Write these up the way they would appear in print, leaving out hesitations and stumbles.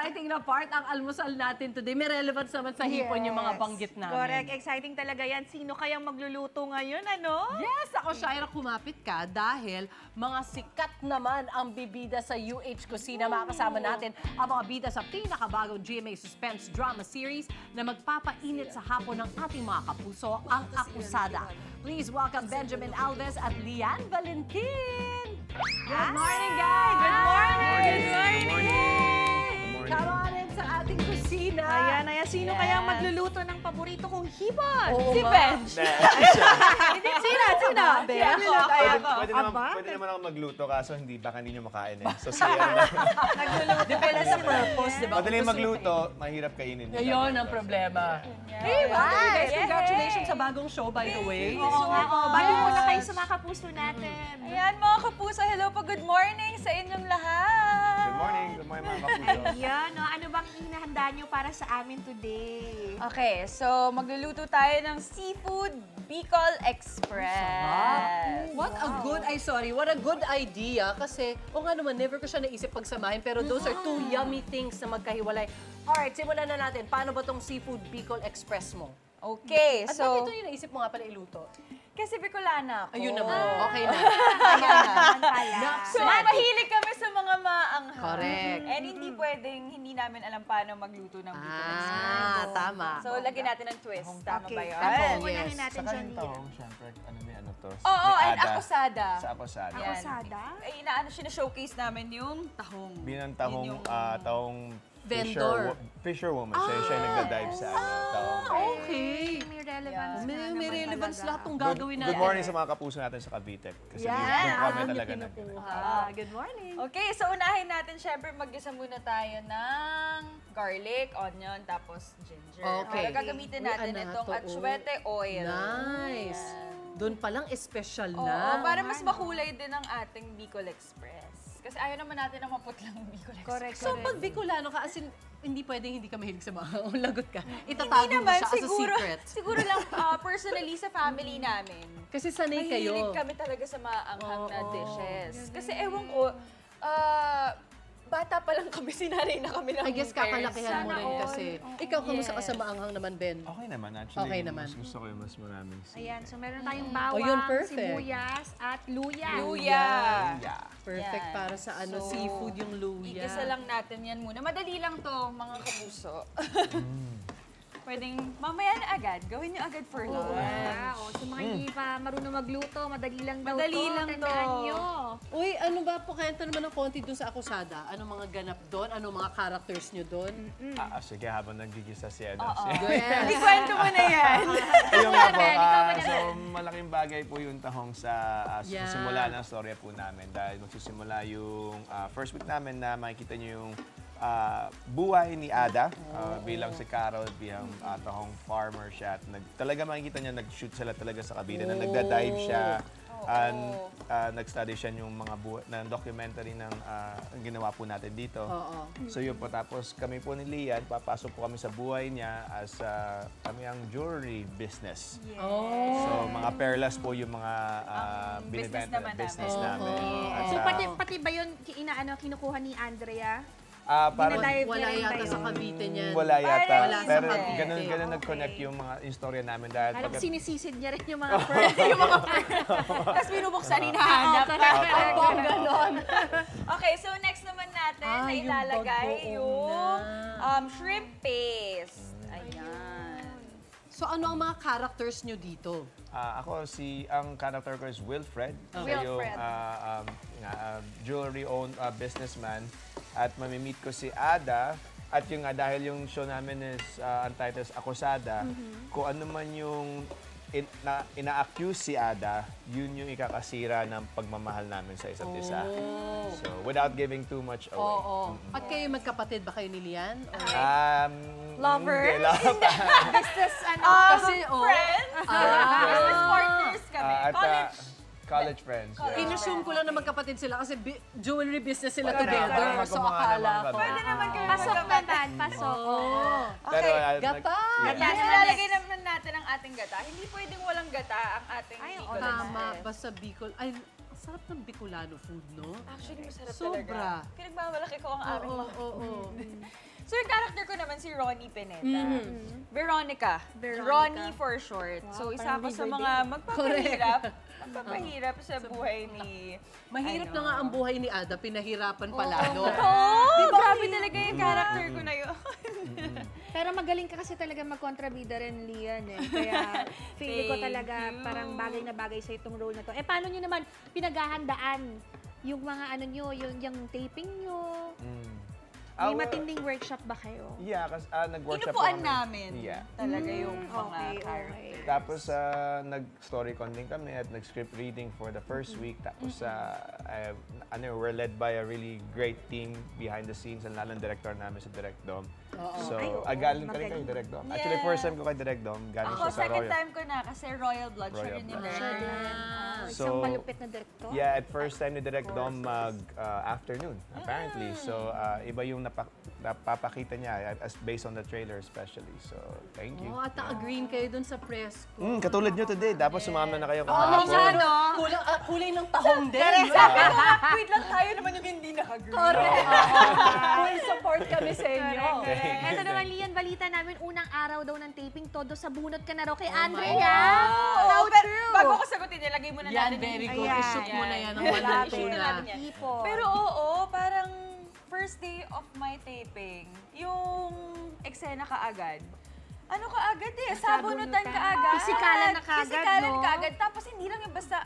exciting na part ang almusal natin today. May relevance naman sa hipon yung mga banggit namin. Correct. Exciting talaga yan. Sino kayang magluluto ngayon, ano? Yes, ako, Shaira, kumapit ka dahil mga sikat naman ang bibida sa UH Kusina. Makakasama natin ang mga bida sa pinakabagong GMA Suspense Drama Series na magpapainit sa hapon ng ating mga kapuso, ang Akusada. Please welcome Benjamin Alves at Lian Valentin! Good morning, guys! Good morning! Good morning! Come on in sa ating kusina! Ayan. Sino kayang magluluto ng paborito kong hipon? Oo Si nga. Benj! Hindi, sino? Ben? Pwede naman ako magluto kaso hindi baka hindi nyo makain eh. So siya naman. Depende sa purpose, di ba? Madaling magluto, mahirap kainin. Ayun ang problema. Hey, guys, congratulations sa bagong show, by the way. Oo nga. Bali muna kayo sa mga kapuso natin. Ayan mga kapuso, hello po, good morning sa inyong lahat. Good morning mga kapuso. Ayan, ano bang inahanda nyo para sa amin today? Okay, so magluluto tayo ng Seafood Bicol Express. What a good idea. Kasi, nga naman, never ko siya naisip pagsamahin. Pero those are two yummy things na magkahiwalay. Alright, simulan na natin. Paano ba tong Seafood Bicol Express mo? Okay, At so... bakit ito yung naisip mo nga pala iluto? Kasi Bicolana ako. Ayun naman. Okay na. So, mahilig kami sa mga maanghang. Correct. And hindi pwedeng, hindi namin alam paano magluto ng Bicol Express. Tama. So, lagyan natin ng twist. Tama ba yun? Tama. Unahin natin Saka siya yung niya. tahong, syempre, may ano to. Oo, may and ada. akusada. Sa akusada. Yan. Akusada? Ay, showcase namin yung tahong. Bilang Yun tahong, yung- tahong Vendor. fisherwoman. Siya yung nagda-dive sa tahong. Okay. May relevance. May relevance lahat tong Good, gagawin natin. good morning sa mga kapuso natin sa Cavite. Kasi doon kami talaga Good morning. Okay, so unahin natin, syempre mag-isa muna tayo ng garlic, onion, tapos ginger. Okay. Gagamitin natin itong atsuete oil. Nice. Doon palang espesyal Oo, na. para mas makulay din ang ating Bicol Express. Kasi ayaw naman natin ng maputlang Bicol Express. Correct. So, pag Bicolano ka, as in, hindi pwedeng hindi ka mahilig sa mga lagot ka. Itatago mo siya as a secret. Siguro lang personally sa family namin. Kasi sanay kayo. Mahilig kami talaga sa maanghang na Oo. dishes. Kasi ewan ko, bata pa lang kami, sinanay na kami ng I guess kakalakihan mo Sana rin all. kasi. Ikaw, kamusta ka sa maanghang naman, Ben? Okay naman, actually. Okay naman. Mas gusto ko yung mas maraming Ayan, so meron tayong bawang, yun, perfect. sibuyas, at luya. luya. Yeah. Perfect Yan. para sa ano, So, seafood yung luya. Igisa lang natin yan muna. Madali lang to, mga kapuso. Pwedeng mamaya na agad. Gawin nyo agad for lunch. Wow. Sa mga hindi pa marunong magluto, madali lang daw Madali to. lang Tandaan to. nyo. Uy, ano ba po, kwento naman ng konti dun sa Akusada? Anong mga ganap doon? Anong mga characters nyo doon? Sige, habang nagigisa si ano. Yes. Ikwento mo na yan. Ayun nga po, Ben, ikaw muna. so malaking bagay po yung tahong sa Yeah. simula ng storya po namin. Dahil magsisimula yung first week namin na makikita nyo yung buhay ni Ada bilang si Carol, bilang tahong farmer siya. At talaga makikita niya, nag-shoot sila talaga sa Cavite na nagda-dive siya. And nag-study siya yung mga ng documentary ng ginawa po natin dito. Oo. So yun po, tapos kami po ni Lian, papasok po kami sa buhay niya as kami ang jewelry business. Oh. So mga perlas po yung mga business binibenta naman business namin. namin. At So sa- pati ba yun kinukuha ni Andrea? parang Dinadive Wala na rin yata kayo. sa Cavite niyan. wala yata. Parang Pero sa Cavite. ganun Okay. nag-connect yung mga istorya namin dahil Alam, pagka- sinisisid niya rin yung mga pearls. yung mga Tapos binubuksan, hinahanap. Ang ganon. Okay, so next naman natin na yung ilalagay bagoong yung na. shrimp paste. Ayan. So, ano ang mga characters nyo dito? ako ang character ko is Wilfred. Siya yung Wilfred. jewelry-owned businessman. At mamimit ko si Ada. At yung dahil yung show namin is ang title is Akusada, kung ano man yung ina-accuse si Ada, yun yung ikakasira ng pagmamahal namin sa isa't isa. So, without giving too much away. Oo. At kayo magkapatid ba kayo ni Lian? Lovers? Hindi, business, Kasi, Friends? Business partners kami. at College. college friends. yeah. In-assume ko lang na magkapatid sila kasi jewelry business sila Correct. together. Parang So, magkamukha akala naman ko. kami. Pwede naman kayo Pasok magkapatid. naman, pasok. Pero, Gata! yeah. Gata, nilalagay naman natin ang ating gata. Hindi pwedeng walang gata ang ating Ay, Bicol Tama, Express. basta Bicol. Ay, ang sarap ng Bicolano food, no? Actually, masarap Sobra. talaga. Pinagmamalaki ko ang aming Oo, mga oo, oo. So yung character ko naman si Ronnie Pineda. Veronica. Veronica. Ronnie for short. Wow, So isa parang ako sa Riverdale. mga magpapahirap sa buhay ni... Mahirap na nga ang buhay ni Ada, pinahirapan pa Oo, lalo. grabe talaga yung character ko na yun. Pero magaling ka kasi talaga magkontrabida rin, Lian eh. Kaya feeling ko Thank talaga you. parang bagay na bagay sa itong role na to. Eh paano nyo naman pinaghahandaan yung mga ano nyo, yung taping nyo? May Well, matinding workshop ba kayo? Yeah, kasi nag-workshop po Inupuan kami. namin Yeah. talaga yung mga Okay, character. okay. Tapos nag-storycon din kami at nag-script reading for the first week. Tapos we're led by a really great team behind the scenes. Ang lalang director namin sa Direct Dom. So, Ay, oo, galing ka rin magaling. kay Direct Dom. Actually, Yeah. first time ko kay Direct Dom. Galing Ako, siya sa second Royal. time ko na kasi Royal Blood siya Royal rin yung Blood. director. Isang malupit na director? Yeah, at first time ni Direct Dom afternoon, apparently. So, iba yung napapakita niya as based on the trailer especially. So, thank you. Oh, at naka-green kayo dun sa press ko. Katulad nyo today, dapat sumama na kayo Ano kahapon. kulay ng tahong din. Sabi ko, wait lang tayo naman yung hindi naka-green. Correct. Full support kami sa inyo. Eto naman, Lian, balita namin, unang araw daw ng taping, todo sa bunot ka na raw kay my Andrea. Oh, How pero true? bago ko sagutin, ilagay muna Yan, natin. very yung- good. Ayan. I-shoot mo na yan ng Grabe. walang Shoot na tuna. natin yan. Ipon. Pero oo, parang first day of my taping, yung eksena kaagad. Ano kaagad eh, sabunutan kaagad. Pisikalan na kaagad, Pisikalan no? kaagad. Tapos hindi lang yung basta,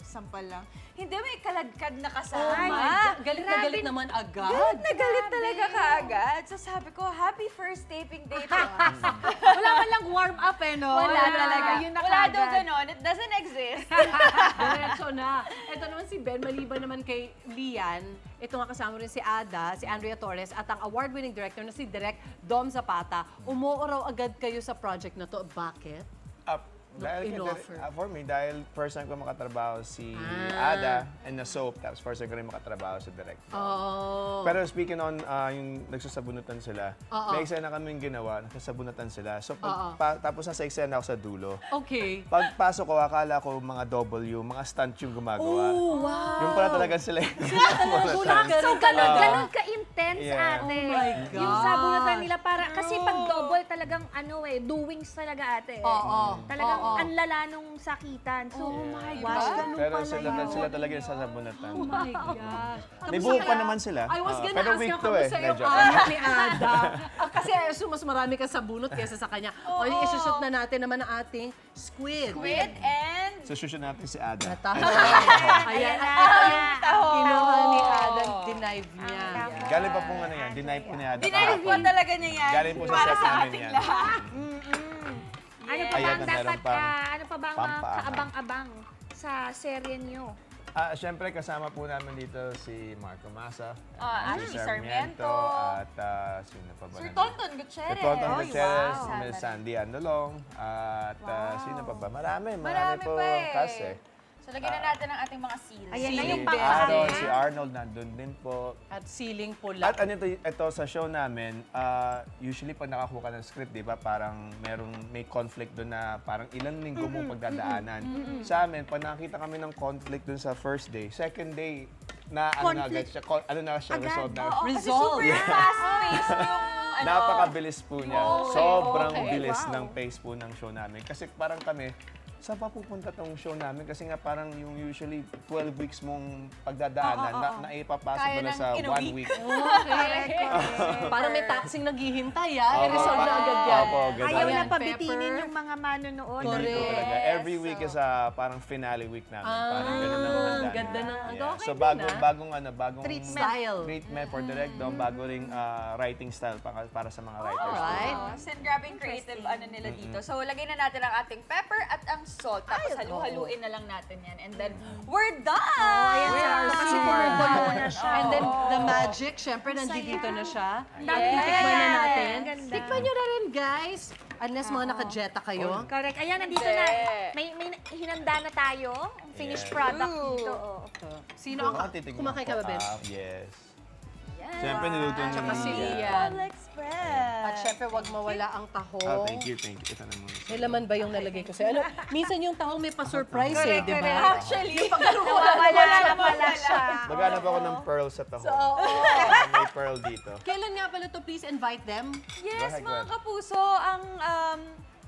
sampal lang. Hindi, may kaladkad na Oh kasama. my God. Galit na galit naman agad. Galit na galit talaga kaagad. So sabi ko, happy first taping day to us. Wala man lang warm up eh, no? Wala talaga. Yun na Wala daw kaagad. ganon. It doesn't exist. Diretso na. Ito naman si Ben, maliban naman kay Lian, ito nga kasama rin si Ada, si Andrea Torres, at ang award-winning director na si Direk Dom Zapata. Umuuraw agad kayo sa project na to. Bakit? Dahil in-offer. for me, dahil first time ko makatrabaho si Ada and na soap, tapos first time ko rin makatrabaho sa Direct. Oh. Pero speaking on yung nagsasabunutan sila, Oo. may eksena kaming ginawa, nagsasabunutan sila. So Oo. tapos nasa eksena ako sa dulo. Okay. Pagpasok ko, akala ko mga W, mga stunt yung gumagawa. Oh, wow. Yung pala talaga sila yung So, Ganon ka-intense, Yeah. ate. Oh my God. Yung sabunutan nila para, kasi pag double talagang ano eh, doings talaga ate. Oo. Talagang Oo. ang lala nung sakitan. So, Oh my wow. gosh, ganun Pero pala yun. sila talaga yung sasabunutan. Oh my gosh. May buhok pa naman sila. I was gonna Pero ask weak ka to kung eh. sa'yo Medyo. anak ni Ada. Kasi mas marami ka sa bunot kaysa sa kanya. O, isushoot na natin naman ang ating squid. Squid and So, shusho natin si Ada. Natawa. Ayan. na. Ito yung Taho. kinuha ni Ada, dinive niya. Galing pa pong ano yan, deny po ni Ada. Dinarif po talaga niya yan. Galing po sa para set sa namin ating yan. lahat. Ano pa Ayan, bang na dapat, meron pang ano pa bang pampaahang. kaabang-abang sa serye nyo? Siyempre, kasama po namin dito si Marco Massa, si Sarmiento, at sino pa ba? Sir nandun? Tonton Gutierrez. Si Tonton Oy, Gutierrez, wow. Miss Sandy Andolong, at sino pa ba? Marami Marami po pa eh. kasi. So, lagyan na natin ang ating mga seals. Ayan na yung Sealing din. pang-anim. Si Arnold nandun din po. At ceiling pula. At ano ito sa show namin, usually pag nakakuha ka ng script, di ba, parang may conflict doon na parang ilang linggo mong pagdadaanan. Sa amin, pag nakakita kami ng conflict doon sa first day, second day, na ano na agad siya, resolved na. Resolve. Super fast-paced yung ano. Napakabilis po niya. Okay, Sobrang okay. bilis ng pace po ng show namin. Kasi parang kami, saan pa pupunta tong show namin? Kasi nga parang yung usually 12 weeks mong pagdadaanan, na ipapasok Kaya mo na ng sa in a 1 week. week. Okay. Parang may taxing naghihintay, I-resolve na agad yan. Opo, ganun. Ayaw Ayan, na pabitinin pepper. yung mga manonood. Hindi po Correct. talaga. Every week is parang finale week namin. Parang ganun ang handa ganda namin. ng- Yeah. okay So din, bagong Style. treatment for Direct Dom, bago ring writing style para sa mga writers. Alright. And grabe yung creative ano nila dito. So, lagay na natin ang ating pepper at ang salt. Tapos halu-haluin na lang natin yan. And then, we're done! ayan We na. are Kasi super kumukulo done. na siya. And then, the magic, syempre, nandito na siya. Dami Tikman na natin. Ganda. Tikman nyo na rin, guys. Unless mga naka-jeta kayo. Correct. Ayan, nandito na. May hinanda na tayo. Finished Yeah. product Ooh. dito. Oh. Sino Baka ang titignan kumakain ka ko. ba, Ben? Yes. Yes. Siyempre, niluto niyo Tsaka si niya. Ian. All Express. At syempre wag mawala ang tahong. Oh, thank you, thank you. Ito na muna. May laman ba yung nalagay ko sa'yo? Ano, minsan yung tahong may pa-surprise eh, di ba? Actually, Wala na pala siya. Maghanap ako ng pearl sa taho. Oo. May pearl dito. Kailan nga pala to? Please invite them. yes, Go ahead, mga go ahead. kapuso, ang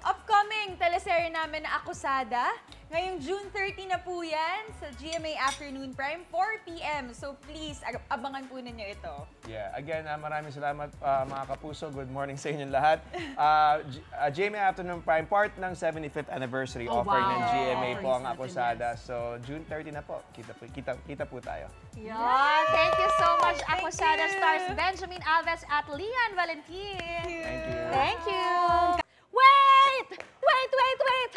upcoming teleserye namin na Akusada. Ngayong June 30 na po yan sa GMA Afternoon Prime, 4 p.m. So please, abangan po ninyo ito. Yeah, again, maraming salamat mga kapuso. Good morning sa inyong lahat. GMA Afternoon Prime, part ng 75th anniversary Oh, offer ng wow. GMA po ang Praise natin, Akusada. So, June 30 na po. Kita po tayo. Yan. Thank you so much, Thank Akusada you. stars Benjamin Alves at Lian Valentin. Thank you. Thank you. Wait! Wait, wait, wait!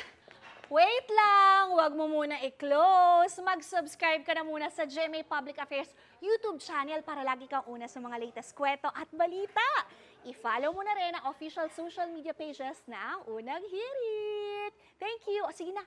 Wait lang, wag mo muna i-close. Mag-subscribe ka na muna sa GMA Public Affairs YouTube channel para lagi kang una sa mga latest kwento at balita. I-follow mo na rin ang official social media pages ng Unang Hirit. Thank you. O sige na,